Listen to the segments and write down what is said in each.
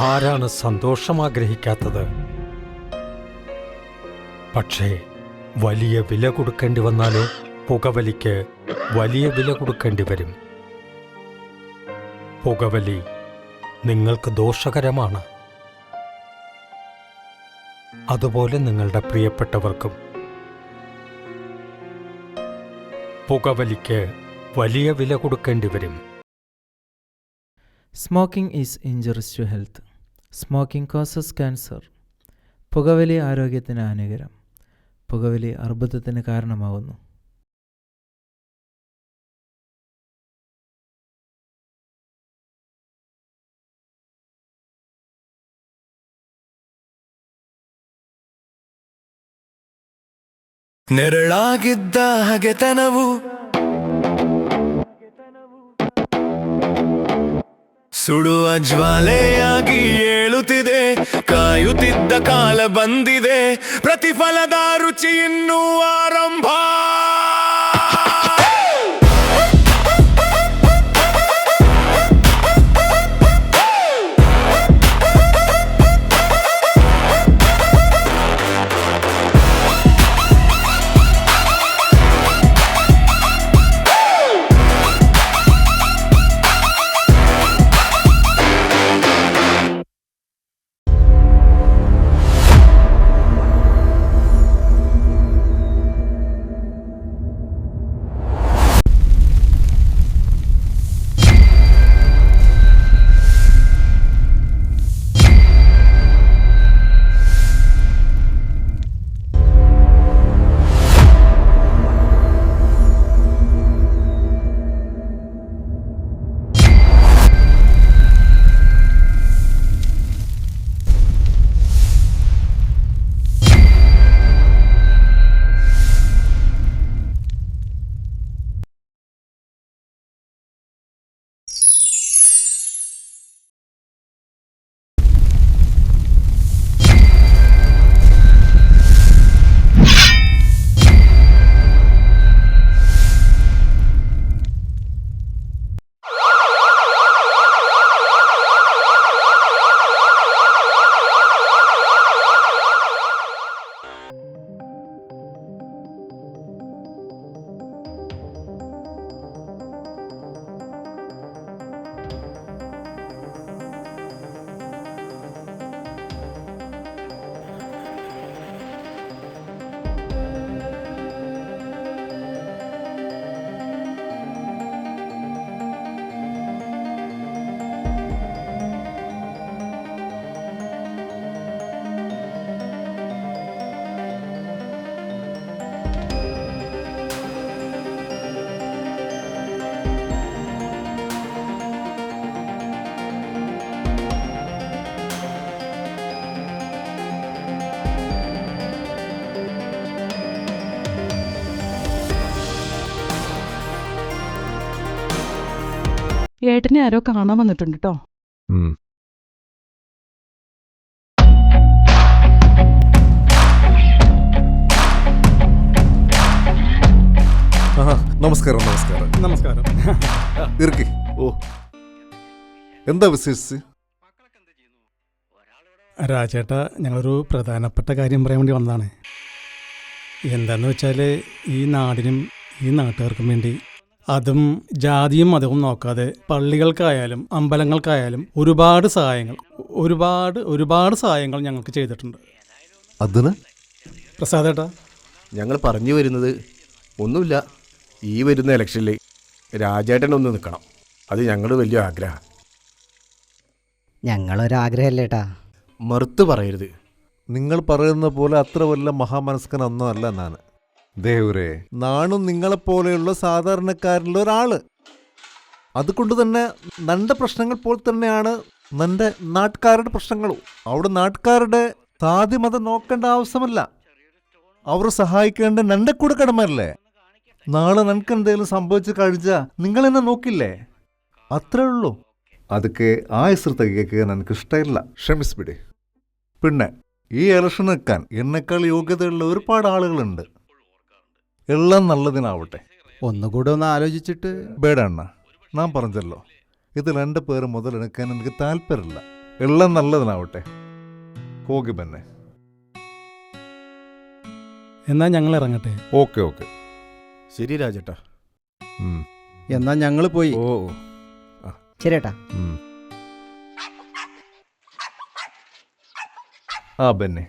ആരാണ് സന്തോഷം ആഗ്രഹിക്കാത്തത്? പക്ഷേ വലിയ വില കൊടുക്കേണ്ടി വന്നാലോ? പുകവലിക്ക് വലിയ വില കൊടുക്കേണ്ടി വരും. പുകവലി നിങ്ങൾക്ക് ദോഷകരമാണ്. അതുപോലെ നിങ്ങളുടെ പ്രിയപ്പെട്ടവർക്കും. പുകവലിക്ക് വലിയ വില കൊടുക്കേണ്ടി വരും. Smoking is injurious to health. Smoking causes cancer. പുകവലി ആരോഗ്യത്തിന് ഹാനികരം. പുകവലി അർബുദത്തിന് കാരണമാകുന്നു. ನೆರಳಾಗಿದ್ದ ಹಗೆತನವು ಸುಡುವ ಜ್ವಾಲೆಯಾಗಿ ಏಳುತ್ತಿದೆ. ಕಾಯುತ್ತಿದ್ದ ಕಾಲ ಬಂದಿದೆ. ಪ್ರತಿಫಲದ ರುಚಿ ಇನ್ನೂ ಆರಂಭ. ഏട്ടനെ ആരോ കാണാൻ വന്നിട്ടുണ്ട് കേട്ടോ. നമസ്കാരം. നമസ്കാരം. നമസ്കാരം. ഇറുക്കി. ഓ, എന്താ വിശേഷിച്ച്? രാജേട്ട, ഞങ്ങളൊരു പ്രധാനപ്പെട്ട കാര്യം പറയാൻ വേണ്ടി വന്നതാണ്. എന്താന്ന് വെച്ചാൽ ഈ നാടിനും ഈ നാട്ടുകാർക്കും വേണ്ടി, അതും ജാതിയും മതവും നോക്കാതെ പള്ളികൾക്കായാലും അമ്പലങ്ങൾക്കായാലും ഒരുപാട് സഹായങ്ങൾ ഞങ്ങൾക്ക് ചെയ്തിട്ടുണ്ട്. അതിന് പ്രസാദേട്ടാ, ഞങ്ങൾ പറഞ്ഞു വരുന്നത് ഒന്നുമില്ല. ഈ വരുന്ന ഇലക്ഷനിൽ രാജേട്ടനൊന്ന് നിൽക്കണം. അത് ഞങ്ങളുടെ വലിയ ആഗ്രഹം. ഞങ്ങളൊരാഗ്രഹമല്ലേട്ടാ. മറുത്ത് പറയരുത്. നിങ്ങൾ പറയുന്ന പോലെ അത്ര വല്ല മഹാമനസ്കനൊന്നും അല്ല ഞാൻ. ദേവരേ, നാണും നിങ്ങളെപ്പോലെയുള്ള സാധാരണക്കാരിലുള്ള ഒരാള്. അതുകൊണ്ട് തന്നെ നന്റെ പ്രശ്നങ്ങൾ പോലെ തന്നെയാണ് നന്റെ നാട്ടുകാരുടെ പ്രശ്നങ്ങളും. അവിടെ നാട്ടുകാരുടെ ജാതി മതം നോക്കേണ്ട ആവശ്യമല്ല. അവർ സഹായിക്കേണ്ട നന്റെ കൂടെ കടമല്ലേ. നാളെ നിനക്ക് എന്തെങ്കിലും സംഭവിച്ചു കഴിച്ചാൽ നിങ്ങൾ എന്നെ നോക്കില്ലേ? അത്രേ ഉള്ളൂ. അതൊക്കെ ആ ഇസ്രത്തേക്ക് എനിക്ക് ഇഷ്ടമില്ല. ക്ഷമിസ്പിടി. പിന്നെ ഈ ഇലക്ഷൻ നിൽക്കാൻ എന്നെക്കാൾ യോഗ്യതയുള്ള ഒരുപാട് ആളുകളുണ്ട്. എല്ലാം നല്ലതിനാവട്ടെ. ഒന്നുകൂടെ ഒന്ന് ആലോചിച്ചിട്ട്. ബേഡ അണ്ണ, ഞാൻ പറഞ്ഞല്ലോ, ഇത് 2 പേര് മുതലെടുക്കാൻ എനിക്ക് താല്പര്യമില്ല. എല്ലാം നല്ലതിനാവട്ടെ. ಹೋಗಿ ಬನ್ನಿ. എന്നാൽ ഞങ്ങൾ ഇറങ്ങട്ടെ. ഓക്കെ. ശരി രാജേട്ടാ. എന്നാ ഞങ്ങൾ പോയി. ഓ ശരിയേട്ടാ. ആ ബന്നെ.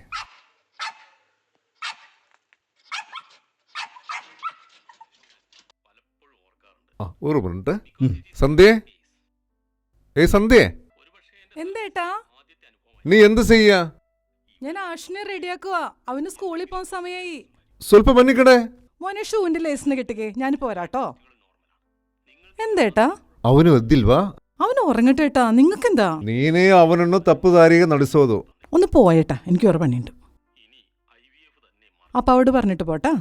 ഒരു മിനിറ്റ്. സന്ധ്യ, സന്ധ്യ, എന്തേട്ടാ? നീ എന്ത് ചെയ്യാ? ഞാൻ ആഷിനെ റെഡിയാക്കുക. അവന് സ്കൂളിൽ പോകാൻ സമയായി. ಸ್ವಲ್ಪ മന്നിക്കടേ. മോനെ ഷൂവിന്റെ ലേസിന് കെട്ടിക്കേ, ഞാൻ പോരാട്ടോ. എന്തേട്ടാ? ಅವನು ಎದ್ದಿಲ್ವಾ? അവന് ഉറങ്ങട്ടേട്ടാ. നിങ്ങക്കെന്താ? ನೀನೇ ಅವನನ್ನು ತಪ್ಪುದಾರಿಗೆ ನಡೆಸೋದು. ഒന്ന് പോയേട്ടാ, എനിക്ക് വേറെ പണിയുണ്ട്. അപ്പൊ അവട് പറഞ്ഞിട്ട് പോട്ടാ.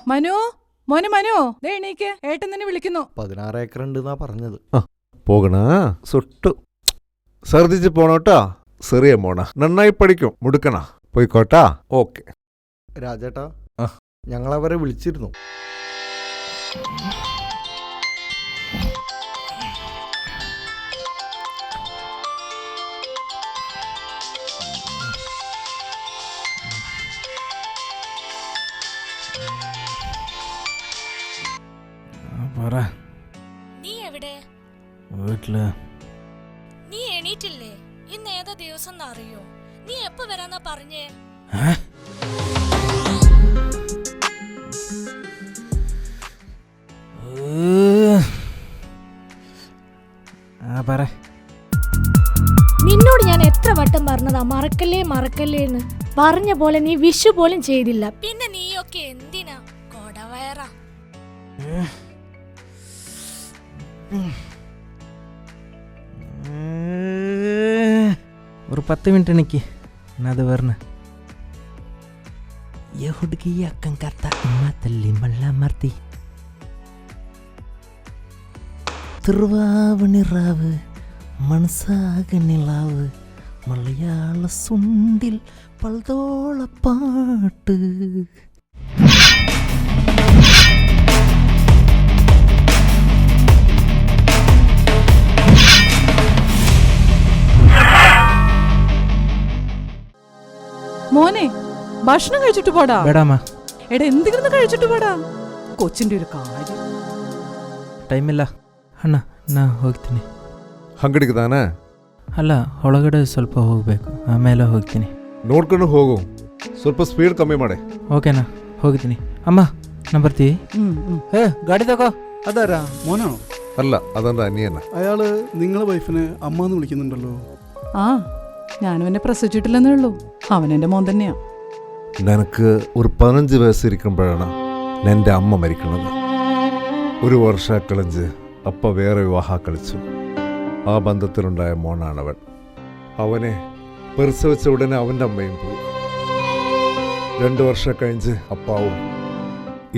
മനു, മോനെ മനു, ദേ എണീക്ക്, ഏട്ടൻ നിന്നെ വിളിക്കുന്നു. 16 ഏക്കർ ഉണ്ടെന്നാ പറഞ്ഞത്. പോകണ സുട്ടു ഛർദിച്ച് പോണോട്ടാ. ചെറിയ മോണ, നന്നായി പഠിക്കും, മുടുക്കണ. പോയിക്കോട്ടാ. ഓക്കെ രാജേട്ടാ, ഞങ്ങളവരെ വിളിച്ചിരുന്നു. പറ. നീ എവിടെ? വീട്ടില്. നീ എണീറ്റില്ലേ? ഇന്ന് ഏതാ ദിവസം അറിയോ? നീ എപ്പോ വരാന്നാ പറഞ്ഞേ? പറ. നിന്നോട് ഞാൻ എത്ര വട്ടം പറഞ്ഞതാ മറക്കല്ലേ മറക്കല്ലേന്ന്. പറഞ്ഞ പോലെ നീ വിഷു പോലും ചെയ്തില്ല. പിന്നെ നീയൊക്കെ എന്തിനാ കൊടവയറ? ഒരു 10 മിനിറ്റ് എനിക്ക് അത് പറഞ്ഞ ಹುಡುಗಿ ಅಕ್ಕಂ ಕರ್ತ ಮಾತಲ್ಲಿ ಮಳ್ಳ ಮರ್ತಿ തിരുവാവണി റാവ് മനസ്സാക നിലാവ് മലയാള സുണ്ടിൽ പൽതോളപ്പാട്ട്. മോനെ, ഭക്ഷണം കഴിച്ചിട്ട് പോടാ. ಬೇಡಮ್ಮ, എടാ എന്തെങ്കിലും കഴിച്ചിട്ട് പോടാ. കൊച്ചിന്റെ ഒരു കാര്യം. ಟೈಮಿಲ್ಲ ಅಣ್ಣ, ನಾ ಹೋಗ್ತೀನಿ. ಅಂಗಡಿಗೆ ತಾನೆ? ಅಲ್ಲ, ಒಳಗಡೆ ಸ್ವಲ್ಪ ಹೋಗಬೇಕು, ಆಮೇಲೆ ಹೋಗ್ತೀನಿ. ನೋಡ್ಕೊಂಡು ಹೋಗು, ಸ್ವಲ್ಪ ಸ್ಪೀಡ್ ಕಮ್ಮಿ ಮಾಡಿ. ಓಕೆನಾ, ಹೋಗ್ತೀನಿ. ಅಮ್ಮ, ನಾ ಬರ್ತೀವಿ. ಗಾಡಿ ತಗೋ. അതാരാ? മോനാണോ? അല്ല, അതെന്റെ അനിയന. അയാള് നിങ്ങളെ വൈഫിനെ അമ്മ എന്ന് വിളിക്കുന്നുണ്ടല്ലോ. ആ, ഞാനും എന്നെ പ്രസവിച്ചിട്ടില്ലെന്നേ ഉള്ളൂ. അവൻ എന്റെ മോൻ തന്നെയാ. നിനക്ക് ഒരു 15 വയസ്സിരിക്കുമ്പോഴാണ് എൻ്റെ അമ്മ മരിക്കുന്നത്. 1 വർഷം കളിഞ്ച് അപ്പ വേറെ വിവാഹം കളിച്ചു. ആ ബന്ധത്തിലുണ്ടായ മോനാണവൻ. അവനെ പ്രസവിച്ച ഉടനെ അവൻ്റെ അമ്മയും പോയി. 2 വർഷം കഴിഞ്ഞ് അപ്പാവും.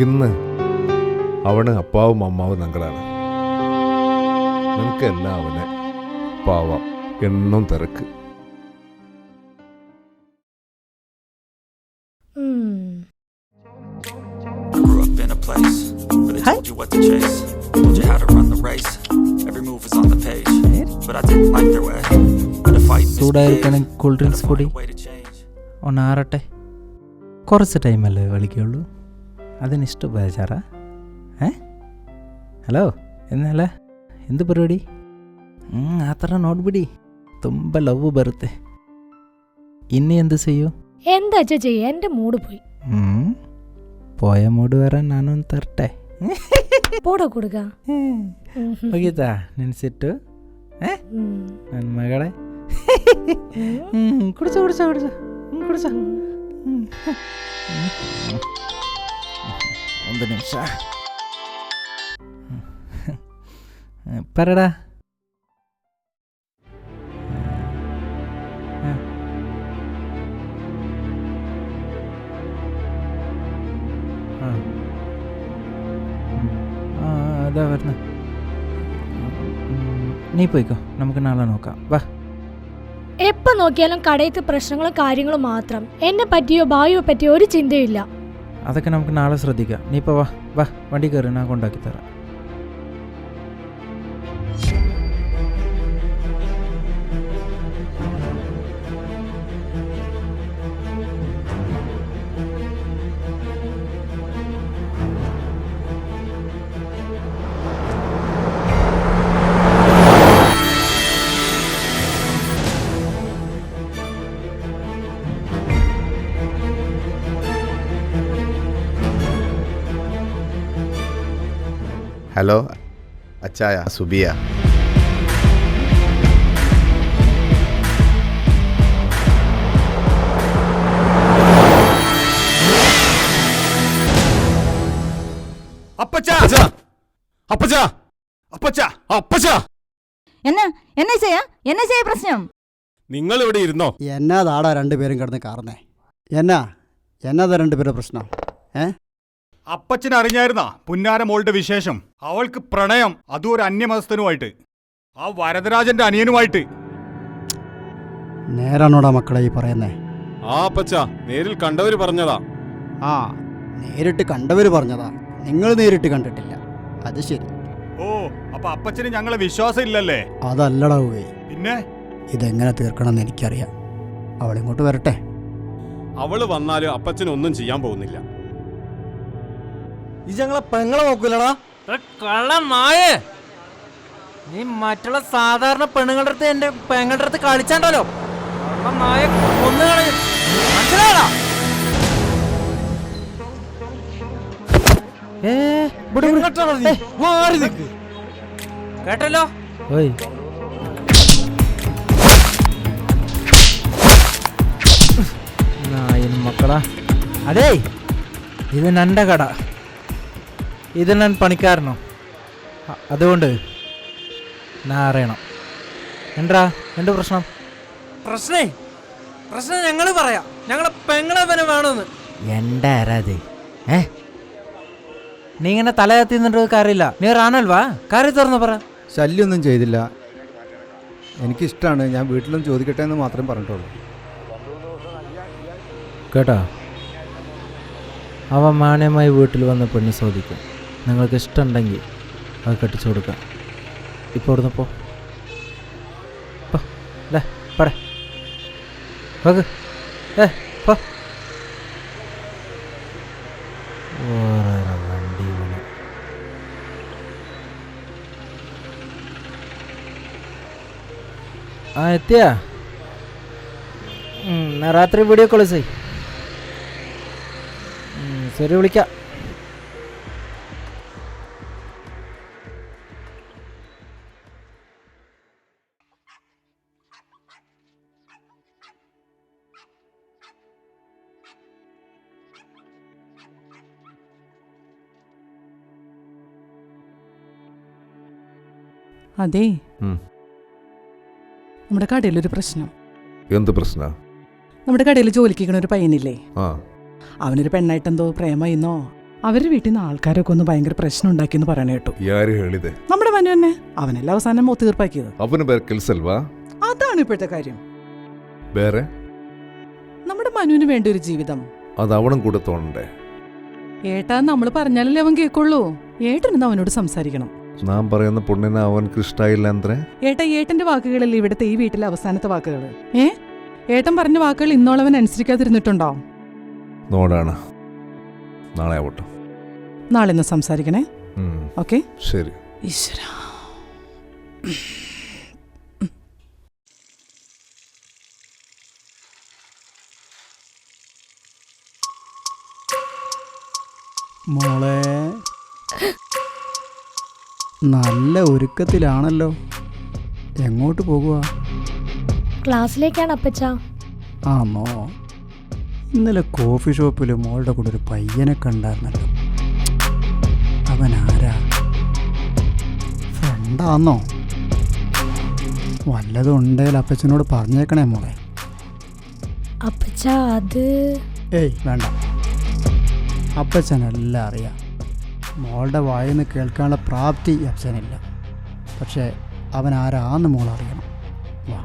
ഇന്ന് അവന് അപ്പാവും അമ്മാവും ഞങ്ങളാണ്. നിനക്കെല്ലാം അവനെ പാവം എന്നും തിരക്ക്. Grew up in a place where they told you what to chase, told you how to run the race. Every move was on the page, but I didn't like their way. The fight is ചൂടായിരിക്കണമെങ്കിൽ cool drinks കൂടി way to change. ഒന്ന് ആറട്ടെ. കുറച്ച് ടൈമല്ലേ വിളിക്കുള്ളൂ, അതിനിഷ്ട ബേജാറാ? Hello, ಏನಲ್ಲ, ಎಂದು ಪರಿಪಾಡಿ? ಆ ಥರ ನೋಡ್ಬಿಡಿ, ತುಂಬ love ಬರುತ್ತೆ. ಇನ್ನೇ എന്ത് ചെയ്യൂ? എന്താ ചെയ്യാ? എന്റെ മൂഡ് പോയി. പോയ മൂഡ് വരാൻ ನಾನೊಂದು ತರ್ಟೆ. പോടാ കൊടുക്ക. ಹೋಗಿತಾ ನೆನ್ಸಿಟ್ಟು? ನನ್ನ ಮಗಳೇ, ಕುಡಿಸೋ ಕುಡಿಸೋ ಕುಡಿಸೋ ಕುಡಿಸೋ. ಒಂದು ನಿಮಿಷ പറടാ. അതാ വരുന്ന. നീ പോയിക്കോ, നമുക്ക് നാളെ നോക്കാം. വാ. എപ്പോ നോക്കിയാലും കടയത്തെ പ്രശ്നങ്ങളും കാര്യങ്ങളും മാത്രം. എന്നെ പറ്റിയോ ഭാവിയെ പറ്റിയോ ഒരു ചിന്തയില്ല. അതൊക്കെ നമുക്ക് നാളെ ശ്രദ്ധിക്കാം. നീ ഇപ്പോൾ വാ വാ വണ്ടി കയറി, ഞാൻ കൊണ്ടാക്കി തരാം. ഹലോ അച്ചായ, സുബിയ. അപ്പച്ചാ അപ്പച്ചാ അപ്പച്ചാ അപ്പച്ചാ, என்ன செய்ய பிரச்சனை? നിങ്ങൾ ഇവിടെ ഇരുന്നോ? എന്നാതാടാ രണ്ടുപേരും കിടന്ന് കാർന്നേ? എന്നാ രണ്ടുപേരുടെ പ്രശ്നം? അപ്പച്ചൻ അറിഞ്ഞായിരുന്നാ പുന്നാര മോളുടെ വിശേഷം? അവൾക്ക് പ്രണയം, അതും ഒരു അന്യമതസ്ഥനുമായിട്ട്, ആ വരദരാജന്റെ അനിയനുമായിട്ട്. നേരാണോടാ മക്കളെ ഈ പറയുന്നേ? ആ അപ്പച്ചാ, നേരിൽ കണ്ടവര് പറഞ്ഞതാ. ആ, നേരിട്ട് കണ്ടവർ പറഞ്ഞതാ, നിങ്ങൾ നേരിട്ട് കണ്ടിട്ടില്ല. അത് ശരി. ഓ, അപ്പൊ അപ്പച്ചന് ഞങ്ങളെ വിശ്വാസം ഇല്ലല്ലേ? അതല്ലടാ പോയി. പിന്നെ ഇതെങ്ങനെ തീർക്കണമെന്ന് എനിക്കറിയാം. അവളിങ്ങോട്ട് വരട്ടെ. അവള് വന്നാലും അപ്പച്ചനൊന്നും ചെയ്യാൻ പോകുന്നില്ല. ഇത് ഞങ്ങളെ പെങ്ങളെ നോക്കൂലടാ കള്ളനായേ. നീ മറ്റുള്ള സാധാരണ പെണ്ണുങ്ങളുടെ അടുത്ത് എന്റെ പെങ്ങളുടെ അടുത്ത് കളിച്ചാണ്ടല്ലോ. നായ കൊന്നുകളയും, മനസ്സിലായടാ? കേട്ടല്ലോ മക്കളാ. അടേ, ഇത് നന്റെ കട, ഇത് ഞാൻ പണിക്കാരനോ, അതുകൊണ്ട് ഞാൻ അറിയണം. എന്താ എൻ്റെ പ്രശ്നം? പ്രശ്നം ഞങ്ങൾ പറയാം. ഞങ്ങളെ പെങ്ങളെ വേണമെന്ന്. എൻ്റെ ആരാത്? നീ ഇങ്ങനെ തലകത്തി നിന്നിട്ട് കാര്യമില്ല. നീ റാണൽവാ, കാര്യം തുറന്ന് പറ. ശല്യമൊന്നും ചെയ്തില്ല, എനിക്കിഷ്ടമാണ്. ഞാൻ വീട്ടിലൊന്നും ചോദിക്കട്ടെ എന്ന് മാത്രമേ പറഞ്ഞിട്ടുള്ളൂ. കേട്ടോ, അവ മാന്യമായി വീട്ടിൽ വന്ന് പെണ്ണ് ചോദിക്കും. നിങ്ങൾക്ക് ഇഷ്ടമുണ്ടെങ്കിൽ അത് കെട്ടിച്ചു കൊടുക്കാം. ഇപ്പോൾ ഇവിടുന്ന് പോ പട ഓക്കെ. പോ. വണ്ടി വേണം. ആ എത്തിയാ? രാത്രി വീഡിയോ കോൾ ചെയ്. ശരി, വിളിക്കാം. അതെ, നമ്മുടെ കടയിലൊരു പ്രശ്നം. എന്ത് പ്രശ്നം? നമ്മുടെ കടയിൽ ജോലിക്കണ ഒരു പയ്യനില്ലേ, ആ, അവനൊരു പെണ്ണായിട്ടെന്തോ പ്രേമയെന്നോ അവരുടെ വീട്ടിൽ നിന്ന് ആൾക്കാരൊക്കെ ഒന്ന് ഭയങ്കര പ്രശ്നം ഉണ്ടാക്കിയെന്ന് പറയണ കേട്ടു. യാര് ಹೇಳಿದೆ? നമ്മുടെ മനു തന്നെ. അവനെല്ലാം അവസാനം തീർപ്പാക്കിയത്. അവന് പേര് കിൽസൽവാ? അതാണ് ഇപ്പോഴത്തെ കാര്യം. വേറെ നമ്മുടെ മനുവിന് വേണ്ട ഒരു ജീവിതം അത് അവനും കൂടെ തോന്നണ്ടേ? ഏട്ടാ, നമ്മൾ പറഞ്ഞാലല്ലേ അവൻ കേൾക്കുള്ളൂ. ഏട്ടനെന്ന് അവനോട് സംസാരിക്കണം. നാം പറയുന്ന പൊണ്ണിനെ അവനക്ക് ഇഷ്ടായില്ല അത്രേ. ഏട്ടന്റെ വാക്കുകളല്ലേ ഇവിടുത്തെ ഈ വീട്ടിലെ അവസാനത്തെ വാക്കുകൾ. ഏട്ടൻ പറഞ്ഞ വാക്കുകൾ ഇന്നോളവൻ അനുസരിക്കാതിരുന്നിട്ടുണ്ടോ? നോടാണ്, നാളെ ആവട്ടെ. നാളെ ഒന്ന് സംസാരിക്കണേ. ഓക്കെ, ശരി. ഈശ്വര. മോളെ, നല്ല ഒരുക്കത്തിലാണല്ലോ. എങ്ങോട്ട് പോകുക? ക്ലാസ്സിലേക്കാണ് അപ്പച്ച. ആണോ? ഇന്നലെ കോഫി ഷോപ്പിൽ മോളുടെ കൂടെ ഒരു പയ്യനെ കണ്ടായിരുന്നല്ലോ. അവനാരാ? ഫ്രണ്ടാന്നോ? വല്ലതും ഉണ്ടെങ്കിൽ അപ്പച്ചനോട് പറഞ്ഞേക്കണേ മോളെ. അപ്പച്ച അത്... ഏയ് വേണ്ട, അപ്പച്ചനെല്ലാം അറിയാം. മോളുടെ വായിന്ന് കേൾക്കാനുള്ള പ്രാപ്തി അപ്പച്ചനില്ല. പക്ഷേ അവൻ ആരാന്ന് മോൾ അറിയണം. വാ.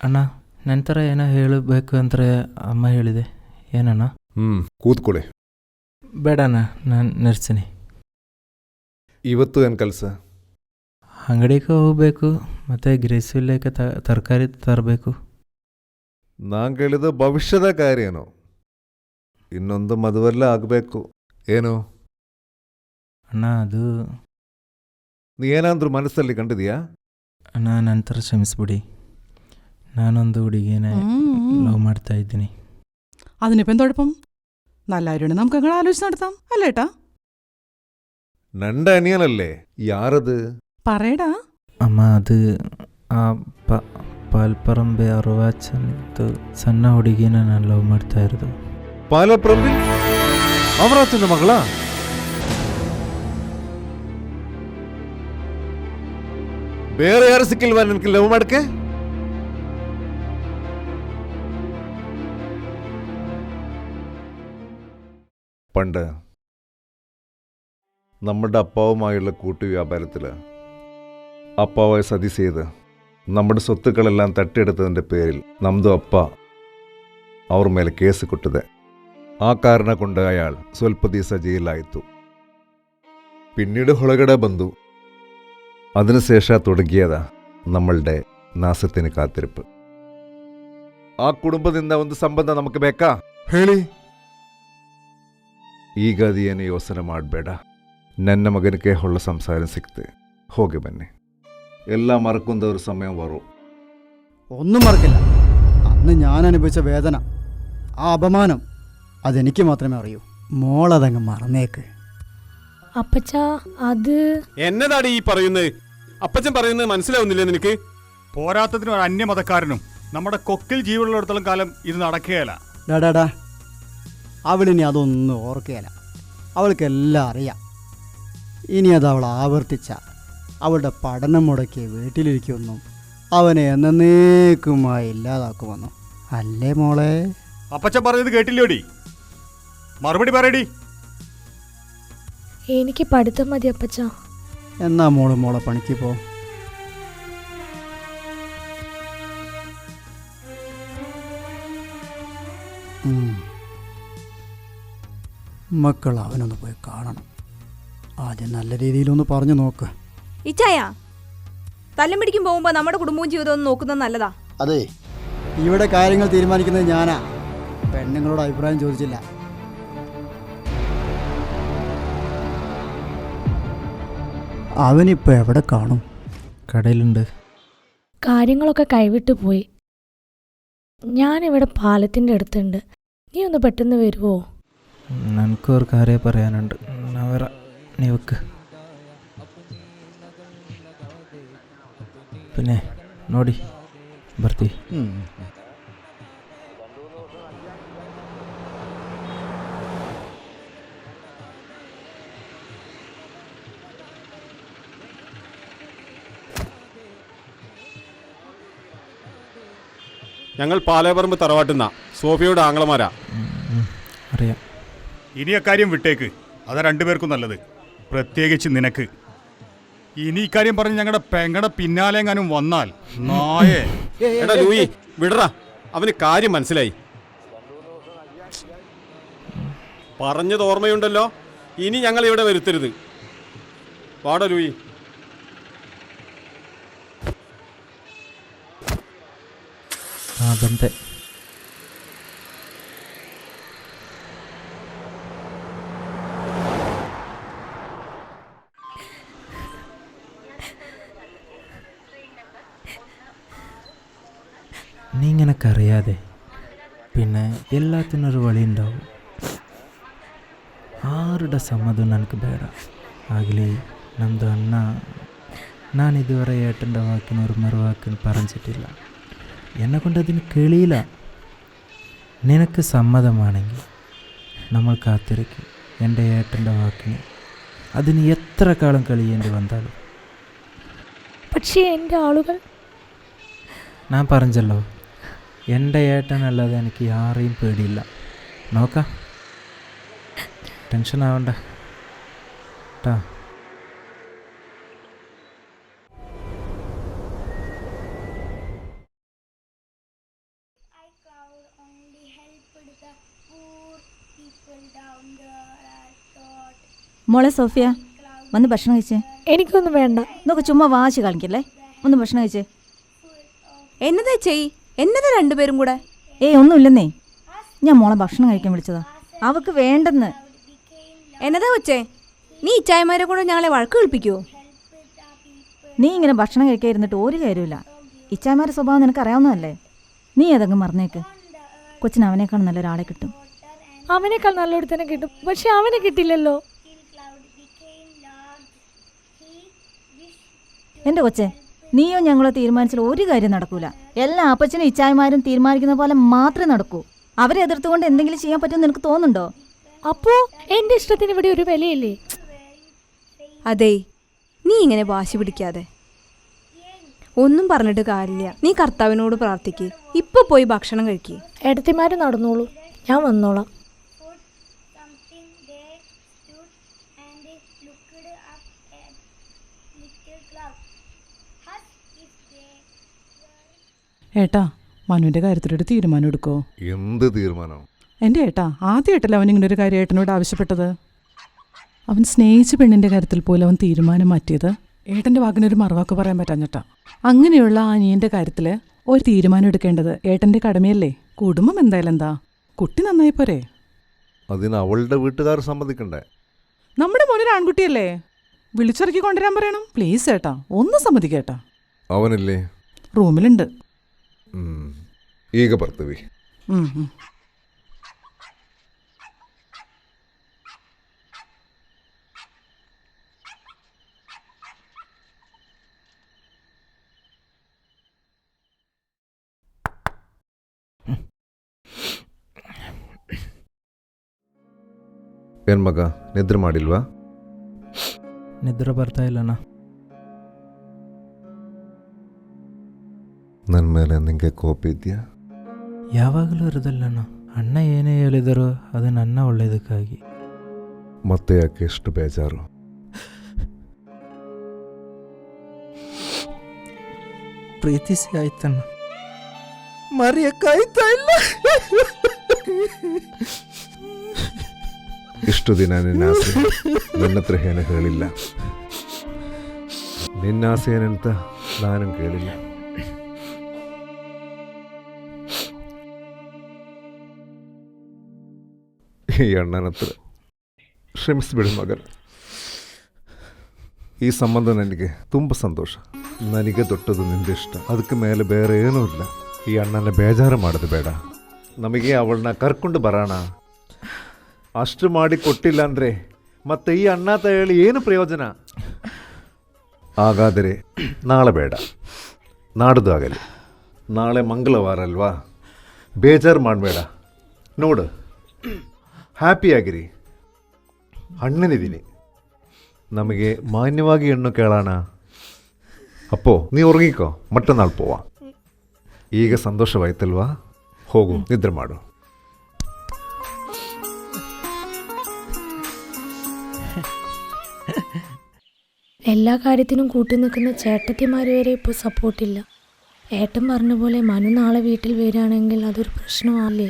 ಅಣ್ಣ ನಂತರ ಏನೋ ಹೇಳಬೇಕು ಅಂದರೆ ಅಮ್ಮ ಹೇಳಿದೆ. ಏನಣ್ಣ? ಕೂತ್ಕೊಳ್ಳಿ. ಬೇಡಣ್ಣ, ನಾನು ನರ್ಸಿನಿ. ಇವತ್ತು ಏನು ಕೆಲಸ? ಅಂಗಡಿಗೆ ಹೋಗಬೇಕು, ಮತ್ತು ಗ್ರೇಸಿಲ್ಲೇಕೆ ತರಕಾರಿ ತರಬೇಕು. ನಾನು ಕೇಳಿದ ಭವಿಷ್ಯದ ಕಾರ್ಯನೋ, ಇನ್ನೊಂದು ಮದುವೆಲ್ಲ ಆಗಬೇಕು ಏನು? ಅಣ್ಣ ಅದು ನೀ ಏನಾದರೂ ಮನಸ್ಸಲ್ಲಿ ಕಂಡಿದೀಯಾ? ಅಣ್ಣ ನಂತರ ಕ್ಷಮಿಸ್ಬಿಡಿ, ഞാനൊന്ന് ಹುಡುಗಿനെ ലവ് ಮಾಡ್ತಾ ഇದ್ದೀನಿ. അതിനിപ്പം എന്തുഴപ്പം? നല്ലായിരുന്നു, നമുക്ക് അങ്ങനെ ആലോചിച്ച് നടത്താം അല്ലേട്ടാ? നണ്ട അനിയനല്ലേ? യാരത്? പറയടാ. ಅಮ್ಮ ಅದು ಆ ಪಾಲ್ಪರಂಬೆ ಅರವಾಚಂದು ಸಣ್ಣ ಹುಡುಗಿನ ನಾನು ಲವ್ ಮಾಡ್ತಾ ಇರೋದು. പാലപ്രമ്പിൽ അവറാച്ചന്റെ മകളാ? ಬೇರೆ ಯಾರು ಸಿಕ್ಕಿಲ್ವಾ ನಿನಗೆ ಲವ್ ಮಾಡಕ್ಕೆ? പണ്ട് നമ്മുടെ അപ്പാവുമായുള്ള കൂട്ടുവ്യാപാരത്തിൽ അപ്പാവെ സതി ചെയ്ത് നമ്മുടെ സ്വത്തുക്കളെല്ലാം തട്ടിയെടുത്തതിൻ്റെ പേരിൽ നಮ್ದು ಅಪ್ಪ ಅವ್ರ ಮೇಲೆ ಕೇಸು ಕೊಟ್ಟಿದೆ. ಆ ಕಾರಣ കൊണ്ട് ಅಯಾൾ ಸ್ವಲ್ಪ ದಿವಸ ಜೈಲಾಯಿತು. പിന്നീട് ಹೊರಗಡೆ ಬಂದು അതിനുശേഷ തുടങ്ങിയത നമ്മളുടെ നാശത്തിന് കാത്തിരിപ്പ്. ಆ ಕುಟುಂಬದಿಂದ ಒಂದು ಸಂಬಂಧ ನಮಗೆ ಬೇಕಾ ಹೇಳಿ? ಈಗ ಅದೇನು ಯೋಚನೆ ಮಾಡಬೇಡ. ನನ್ನ ಮಗನಿಗೆ ಹೊಳ್ಳ ಸಂಸಾರ ಸಿಕ್ತೆ, ಹೋಗಿ ಬನ್ನಿ. ಎಲ್ಲ മറക്കുന്ന ഒരു സമയം വരും. ഒന്നും മറക്കില്ല. അന്ന് ഞാൻ അനുഭവിച്ച വേദന, ആ അപമാനം, അതെനിക്ക് മാത്രമേ അറിയൂ. മോളതങ്ങ് മറന്നേക്ക്. അപ്പച്ചാ അത് എന്നതാടി ഈ പറയുന്നത്? അപ്പച്ചൻ പറയുന്നത് മനസ്സിലാവുന്നില്ലേ നിനക്ക്? പോരാത്തതിന് ഒരു അന്യമതക്കാരനും നമ്മുടെ കൊക്കിൽ ജീവനുള്ളിടത്തോളം കാലം ഇത് നടക്കുകയല്ല. ഡാടാ, അവളിനി അതൊന്നും ഓർക്കുകയില്ല. അവൾക്കെല്ലാം അറിയാം. ഇനി അത് അവൾ ആവർത്തിച്ച അവളുടെ പഠനം മുടക്കി വീട്ടിലിരിക്കുമെന്നും അവനെ എന്നേക്കുമായി ഇല്ലാതാക്കുമെന്നും. അല്ലേ മോളെ? അപ്പച്ചൻ പറഞ്ഞത് കേട്ടില്ലോടി? മറുപടി പറയടി. എനിക്ക് പഠിത്തം മതി അപ്പച്ചാ. എന്നാ മോളെ പണിക്ക് പോ. മക്കൾ അവനൊന്ന് പോയി കാണണം. ആദ്യം നല്ല രീതിയിലൊന്ന് പറഞ്ഞു നോക്ക്. ഇച്ചായ, തല്ലും പിടിക്കും പോകുമ്പോൾ നമ്മുടെ കുടുംബവും ജീവിതവും നോക്കുന്നത് നല്ലതാ. അതെ, ഇവിടെ കാര്യങ്ങൾ തീരുമാനിക്കുന്നത് ഞാനാ. പെണ്ണുങ്ങളോട് അഭിപ്രായം ചോദിച്ചില്ല. അവനിപ്പോൾ എവിടെ കാണും? കടയിലുണ്ട്. കാര്യങ്ങളൊക്കെ കൈവിട്ടു പോയി. ഞാനിവിടെ പാലത്തിൻ്റെ അടുത്തുണ്ട്. നീ ഒന്ന് പെട്ടെന്ന് വരുമോ? ನನക്കൊരു കാര്യം പറയാനുണ്ട്. നവറ നീ വെക്ക്. പിന്നെ ನೋಡಿ ಬರ್ತೀವಿ. ഞങ്ങൾ പാലേപ്പറമ്പ് തറവാട്ടുന്ന സോഫിയുടെ ആങ്ങളമാരാ. അറിയാം. ഇനി അക്കാര്യം വിട്ടേക്ക്. അതാ രണ്ടുപേർക്കും നല്ലത്, പ്രത്യേകിച്ച് നിനക്ക്. ഇനി ഇക്കാര്യം പറഞ്ഞ് ഞങ്ങളുടെ പെങ്ങടെ പിന്നാലെങ്ങാനും വന്നാൽ നായേ. എടാ ലൂയി, വിടറാ, അവന് കാര്യം മനസ്സിലായി. പറഞ്ഞത് ഓർമ്മയുണ്ടല്ലോ, ഇനി ഞങ്ങൾ ഇവിടെ വരുത്തരുത്. വാടാ ലൂയി. ಬಂದೆ. നീ ഇങ്ങനക്കറിയാതെ പിന്നെ എല്ലാത്തിനൊരു വഴിയുണ്ടാവും. ആരുടെ സമ്മതം എനിക്ക് ಬೇಡ. ಆಗಲಿ ನಮ್ಮದು ಅಣ್ಣ, ನಾನಿದುವರೆ ഏട്ടൻ്റെ വാക്കിന് ഒരു മറുവാക്കിന് പറഞ്ഞിട്ടില്ല. എന്നെക്കൊണ്ടതിന് കേളിയില്ല. നിനക്ക് സമ്മതമാണെങ്കിൽ നമ്മൾ കാത്തിരിക്കും എൻ്റെ ഏട്ടൻ്റെ വാക്കിന്. അതിന് എത്ര കാലം കഴിയേണ്ടി വന്നാലും. പക്ഷേ എൻ്റെ ആളുകൾ, ഞാൻ പറഞ്ഞല്ലോ, എൻ്റെ ഏട്ടനല്ലാതെ എനിക്ക് ആരെയും പേടിയില്ല. നോക്കാം, ടെൻഷൻ ആവണ്ട ട്ടാ. മോളെ സോഫിയ, വന്ന് ഭക്ഷണം കഴിച്ചേ. എനിക്കൊന്നും വേണ്ട. നോക്ക്, ചുമ്മാ വാശി കളിക്കല്ലേ, ഒന്ന് ഭക്ഷണം കഴിച്ചേ. എന്നതാ ചെയ്, എന്നതാ രണ്ടുപേരും കൂടെ? ഒന്നുമില്ലെന്നേ, ഞാൻ മോളെ ഭക്ഷണം കഴിക്കാൻ വിളിച്ചതാ. അവക്ക് വേണ്ടെന്ന്. എന്നതാ കൊച്ചേ, നീ ഇച്ചായമാരെ കൂടെ ഞങ്ങളെ വഴക്ക് കേൾപ്പിക്കുവോ? നീ ഇങ്ങനെ ഭക്ഷണം കഴിക്കാൻ ഇരുന്നിട്ട് ഒരു കാര്യമില്ല. ഇച്ചായമാരുടെ സ്വഭാവം നിനക്ക് അറിയാവുന്നതല്ലേ. നീ അതങ്ങ് മറന്നേക്ക്. കൊച്ചിന് അവനേക്കാൾ നല്ലൊരാളെ കിട്ടും. അവനേക്കാൾ നല്ലൊരു തന്നെ കിട്ടും, പക്ഷെ അവനെ കിട്ടില്ലല്ലോ. എൻ്റെ കൊച്ചേ, നീയോ ഞങ്ങളോ തീരുമാനിച്ചാൽ ഒരു കാര്യം നടക്കൂല. എല്ലാ അപ്പച്ചനും ഇച്ചായമാരും തീരുമാനിക്കുന്ന പോലെ മാത്രമേ നടക്കൂ. അവരെ എതിർത്തുകൊണ്ട് എന്തെങ്കിലും ചെയ്യാൻ പറ്റുമെന്ന് നിനക്ക് തോന്നുന്നുണ്ടോ? അപ്പോ എന്റെ ഇഷ്ടത്തിന് ഇവിടെ ഒരു വിലയില്ലേ? അതെ, നീ ഇങ്ങനെ വാശി പിടിക്കാതെ. ഒന്നും പറഞ്ഞിട്ട് കാര്യമില്ല. നീ കർത്താവിനോട് പ്രാർത്ഥിക്ക്. ഇപ്പൊ പോയി ഭക്ഷണം കഴിക്കുക. ഏടത്തിമാര് നടന്നോളൂ, ഞാൻ വന്നോളാം. ഏട്ടാ, മനുവിന്റെ കാര്യത്തിലൊരു തീരുമാനം എടുക്കോ? എന്ത് തീരുമാനം? എൻ്റെ ഏട്ടാ, ആദ്യമായിട്ടല്ല അവൻ ഇങ്ങനെ ഒരു കാര്യം ഏട്ടനോട് ആവശ്യപ്പെട്ടത്. അവൻ സ്നേഹിച്ച പെണ്ണിന്റെ കാര്യത്തിൽ പോലും അവൻ തീരുമാനം മാറ്റിയത് ഏട്ടന്റെ വാക്കിനൊരു മറുവാക്ക് പറയാൻ പറ്റാഞ്ഞിട്ടാ. അങ്ങനെയുള്ള ആ അനിയന്റെ കാര്യത്തിൽ ഒരു തീരുമാനം എടുക്കേണ്ടത് ഏട്ടന്റെ കടമയല്ലേ? കുടുംബം എന്തായാലും എന്താ, കുട്ടി നന്നായി പോരെ? അതിന് അവളുടെ വീട്ടുകാർ സമ്മതിക്കണ്ടേ? നമ്മുടെ മോനൊരു ആൺകുട്ടിയല്ലേ, വിളിച്ചിറക്കി കൊണ്ടുവരാൻ പറയണം. പ്ലീസ് ഏട്ടാ, ഒന്ന് സമ്മതിക്കേട്ടാ. അവനല്ലേ റൂമിലുണ്ട്. ಈಗ ಬರ್ತೀವಿ. ಏನ್ ಮಗ, ನಿದ್ರೆ ಮಾಡಿಲ್ವಾ? ನಿದ್ರೆ ಬರ್ತಾ ಇಲ್ಲಣ್ಣ. ನನ್ನ ಮೇಲೆ ನಿಂಗೆ ಕೋಪ ಇದೆಯಾ? ಯಾವಾಗಲೂ ಇರೋದಲ್ಲಣ್ಣ. ಅಣ್ಣ ಏನೇ ಹೇಳಿದರೂ ಅದು ನನ್ನ ಒಳ್ಳೇದಕ್ಕಾಗಿ. ಮತ್ತೆ ಯಾಕೆ ಎಷ್ಟು ಬೇಜಾರು? ಪ್ರೀತಿಸಿ ಆಯ್ತಣ್ಣ, ಮರೆಯಕ್ಕಾಯ್ತಾ ಇಲ್ಲ. ಇಷ್ಟು ದಿನ ನಿನ್ನ ಆಸೆ ನನ್ನ ಹತ್ರ ಏನು ಹೇಳಿಲ್ಲ. ನಿನ್ನ ಆಸೆ ಏನಂತ ನಾನು ಕೇಳಿಲ್ಲ. ಈ ಅಣ್ಣನ ಹತ್ರ ಕ್ಷಮಿಸ್ಬಿಡಿ ಮಗನ. ಈ ಸಂಬಂಧ ನನಗೆ ತುಂಬ ಸಂತೋಷ. ನನಗೆ ದೊಡ್ಡದು ನಿಂದಿಷ್ಟ, ಅದಕ್ಕೆ ಮೇಲೆ ಬೇರೆ ಏನೂ ಇಲ್ಲ. ಈ ಅಣ್ಣನ ಬೇಜಾರು ಮಾಡೋದು ಬೇಡ. ನಮಗೆ ಅವಳನ್ನ ಕರ್ಕೊಂಡು ಬರೋಣ. ಅಷ್ಟು ಮಾಡಿ ಕೊಟ್ಟಿಲ್ಲ ಅಂದರೆ ಮತ್ತೆ ಈ ಅಣ್ಣ ಅಂತ ಹೇಳಿ ಏನು ಪ್ರಯೋಜನ? ಹಾಗಾದರೆ ನಾಳೆ ಬೇಡ, ನಾಡ್ದು ಆಗಲಿ. ನಾಳೆ ಮಂಗಳವಾರ ಅಲ್ವಾ, ಬೇಜಾರು ಮಾಡಬೇಡ. ನೋಡು, ಹ್ಯಾಪಿಯಾಗಿರಿ. ಅಣ್ಣನಿದ್ದೀನಿ, ನಮಗೆ ಮಾನ್ಯವಾಗಿ ಹೆಣ್ಣು ಕೇಳೋಣ. ಅಪ್ಪೋ, ನೀ ಉറങ്ങിಕೋ, ಮಟ್ಟನಾಳು ಪೋವಾ. ಈಗ ಸಂತೋಷವಾಯ್ತಲ್ವಾ? ಹೋಗು, ನಿದ್ರೆ ಮಾಡು. എല്ലാ കാര്യത്തിനും കൂട്ടി നിൽക്കുന്ന ചേട്ടത്തിമാർ വരെ ഇപ്പോൾ സപ്പോർട്ടില്ല. ഏട്ടൻ പറഞ്ഞ പോലെ മനു നാളെ വീട്ടിൽ വരികയാണെങ്കിൽ അതൊരു പ്രശ്നമാല്ലേ?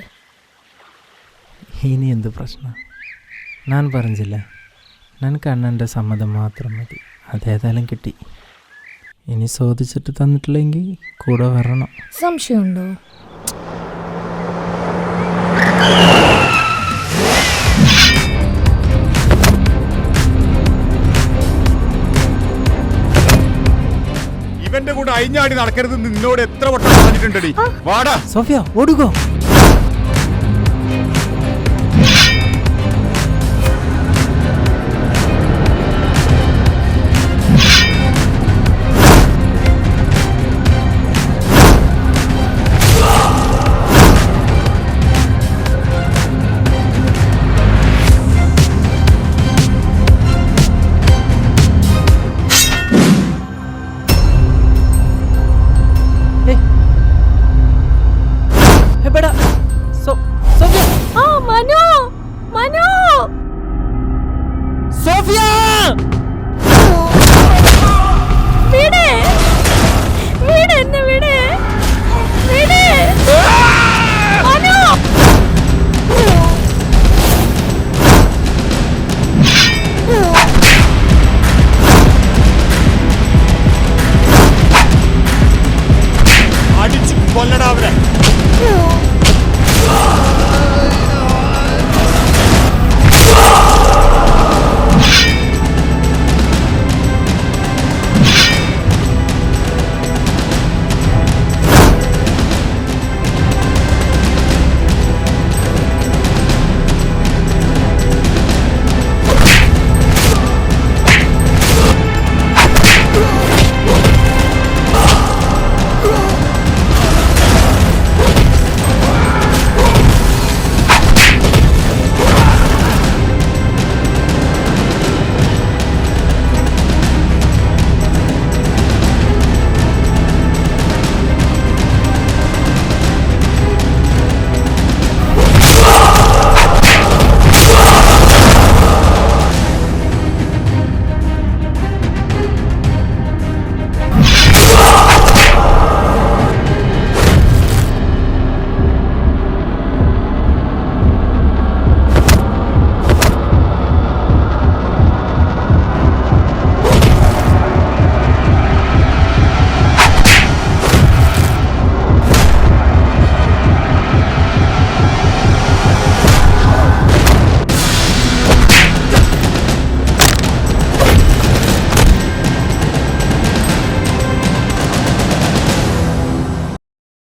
ഇനി എന്ത് പ്രശ്നം? ഞാൻ പറഞ്ഞില്ല, എനിക്ക് അണ്ണൻ്റെ സമ്മതം മാത്രം മതി. അതേതായാലും കിട്ടി. ഇനി ചോദിച്ചിട്ട് തന്നിട്ടില്ലെങ്കിൽ കൂടെ വരണം. സംശയമുണ്ടോ? ഇവന്റെ കൂടെ അയിഞ്ഞാടി നടക്കരുത് നിന്നോട് എത്ര വട്ടം പറഞ്ഞിട്ടുണ്ടടി. വാടാ സോഫിയ, ഓടുകോ. ಬೇಡ. കൊല്ലടാ അവരെ.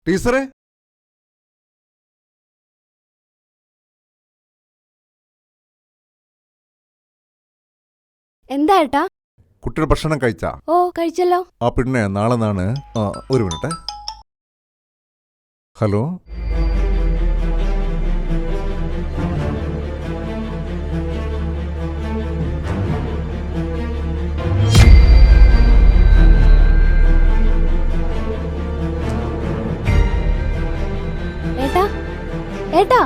ടീച്ചറെ, എന്താ ഏട്ടാ? കുട്ടിയുടെ ഭക്ഷണം കഴിച്ചാ? ഓ കഴിച്ചല്ലോ. ആ പിന്നെ നാളെ നാണ്. ഒരു മിനിറ്റ്. ഹലോ, ഏട്ടാ ഏട്ടാ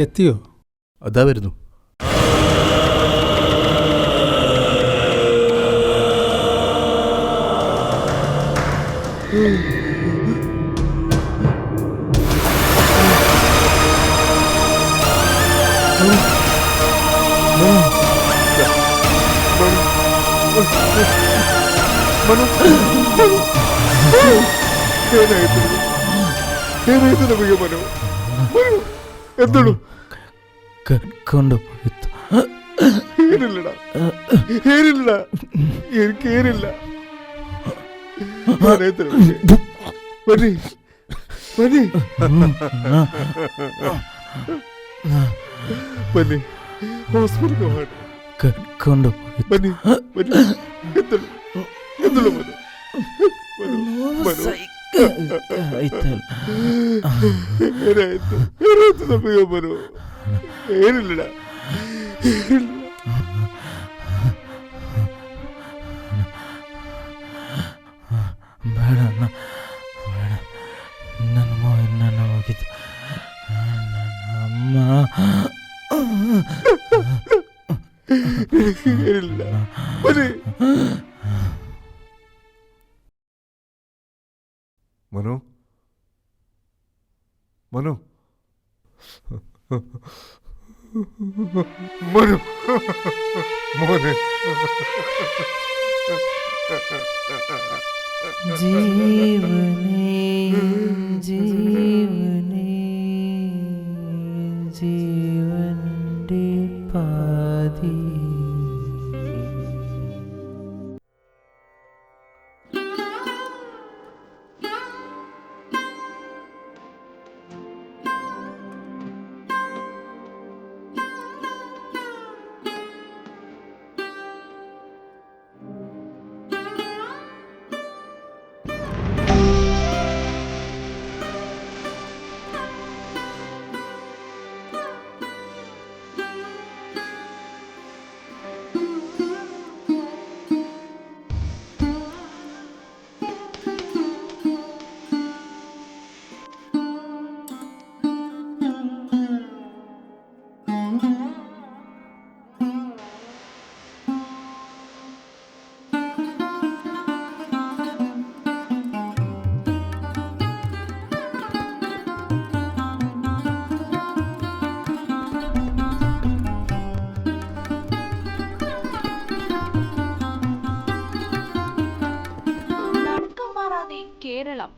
എത്തിയോ? അതാ വരുന്നു. എന്താണ് കൊണ്ടുപോയി ഏനില്ലടാ, ഏനില്ലടാ, എനിക്ക് ഏനില്ല. മതി മതി മതി, ഹോസ്പിറ്റലിൽ പോകാൻ കൊണ്ടുപോയി മതി മതി. എന്തുള്ളൂ മതി ഏനില്ലടാ. മനു മനു മനു മോനെ ജീവനേ ജീവനേ ജീവന്റെ പാതി. കേരളം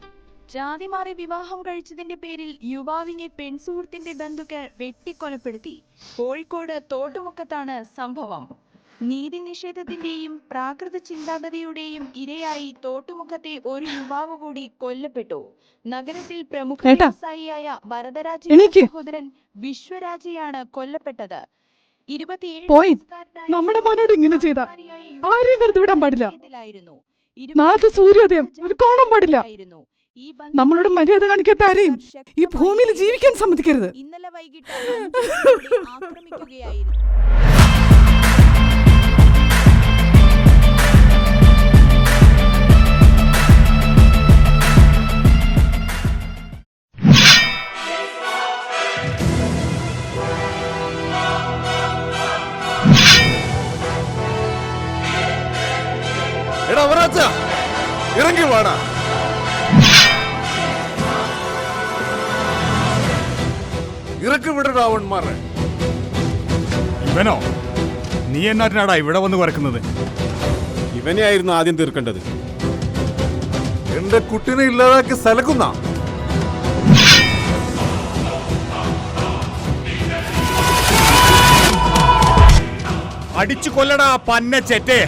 ജാതിമാറി വിവാഹം കഴിച്ചതിന്റെ പേരിൽ യുവാവിനെ പെൺസുഹൃത്തിന്റെ ബന്ധുക്കൾ വെട്ടിക്കൊലപ്പെടുത്തി. കോഴിക്കോട് തോട്ടുമുക്കത്താണ് സംഭവം. നീതി നിഷേധത്തിന്റെയും പ്രാകൃത ചിന്താഗതിയുടെയും ഇരയായി തോട്ടുമുക്കത്തെ ഒരു യുവാവ് കൂടി കൊല്ലപ്പെട്ടു. നഗരത്തിൽ പ്രമുഖ വ്യവസായിയായ വരദരാജയുടെ സഹോദരൻ വിശ്വരാജയാണ് കൊല്ലപ്പെട്ടത്. 27 നമ്മുടെ മോനോട് ഇങ്ങനെ ചെയ്ത ആരെയും വെറുതെ വിടാൻ പാടില്ല. നാളത്തെ സൂര്യോദയം ഒരു കോണം പാടില്ല. നമ്മളോട് മര്യാദ കാണിക്കാത്ത ആരെയും ഈ ഭൂമിയിൽ ജീവിക്കാൻ സമ്മതിക്കരുത്. ഇന്നലെ വൈകിട്ട് ആക്രമിക്കുകയായിരുന്നു. ഇറങ്ങി വാടാ. ഇറക്കി വിടടാ അവന്മാരെ. ഇവനോ? നീ എന്നാട്ടിനാടാ ഇവിടെ വന്ന് കുറക്കുന്നത്? ഇവനെ ആയിരുന്നു ആദ്യം തീർക്കേണ്ടത്. എന്റെ കുട്ടിനെ ഇല്ലാതാക്കി സലക്കുന്ന അടിച്ചു കൊല്ലടാ പന്ന ചെറ്റേ.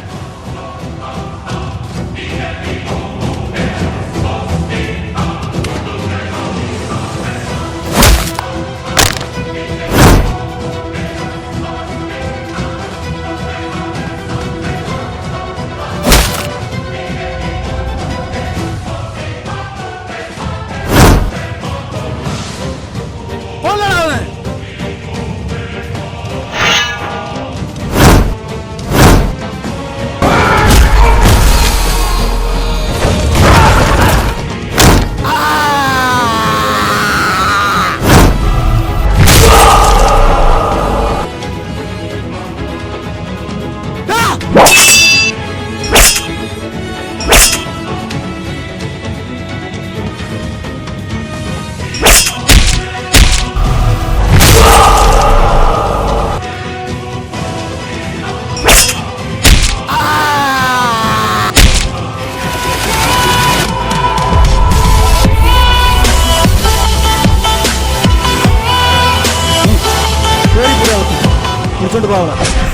എടുത്തുകൊണ്ട് പോകണം.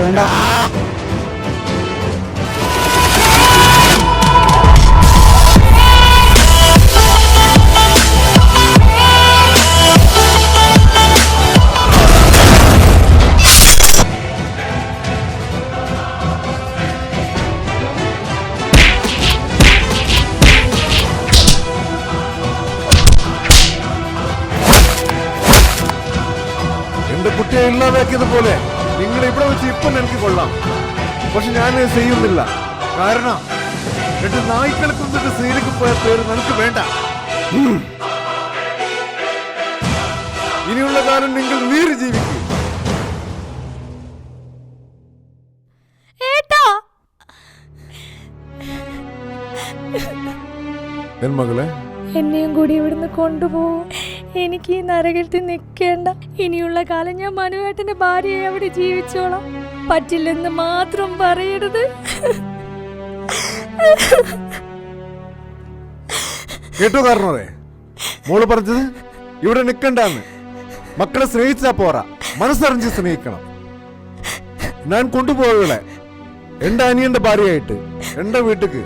വേണ്ട. എന്റെ കുട്ടിയെ ഇല്ലാതാക്കിയതുപോലെ നിങ്ങൾ ഇവിടെ വെച്ച് ഇപ്പം എനിക്ക് കൊള്ളാം. പക്ഷെ ഞാൻ ചെയ്യുന്നില്ല. കാരണം രണ്ട് നായ്ക്കളെ കൊണ്ടിട്ട് സീനിക്ക് പോയ പേര് നിനക്ക് വേണ്ട. ഇനിയുള്ള കാലം നിങ്ങൾ നീര് ജീവിക്കും. എൻ മകളെ, എന്നെയും കൂടി ഇവിടുന്ന് കൊണ്ടുപോകും. എനിക്ക് ഈ നരകത്തിൽ നിൽക്കേണ്ട. ഇനിയുള്ള കാലം ഞാൻ മനുവേട്ടന്റെ ഭാര്യയെ അവിടെ ജീവിച്ചോളാം. പറ്റില്ലെന്ന് മാത്രം പറയരുത്. കേട്ടോ കാരണവരെ, മോള് പറഞ്ഞത് ഇവിടെ നിൽക്കണ്ടെന്ന്. മക്കളെ സ്നേഹിച്ചാ പോരാ, മനസ്സറിഞ്ഞ് സ്നേഹിക്കണം. ഞാൻ കൊണ്ടുപോകളെ എന്റെ അനിയന്റെ ഭാര്യയായിട്ട് എന്റെ വീട്ടിക്ക്.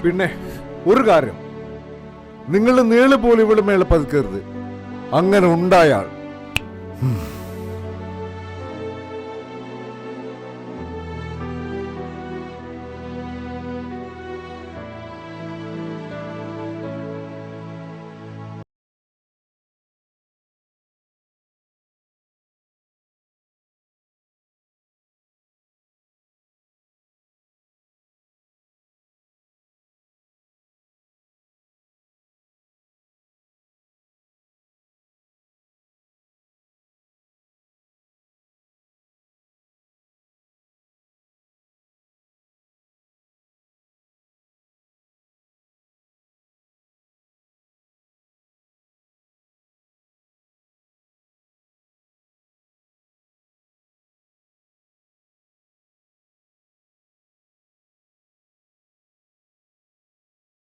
പിന്നെ ഒരു കാര്യം, നിങ്ങൾ നീള് പോലും ഇവിടെ മേലെ പതുക്കരുത്. അങ്ങനെ ഉണ്ടായാൽ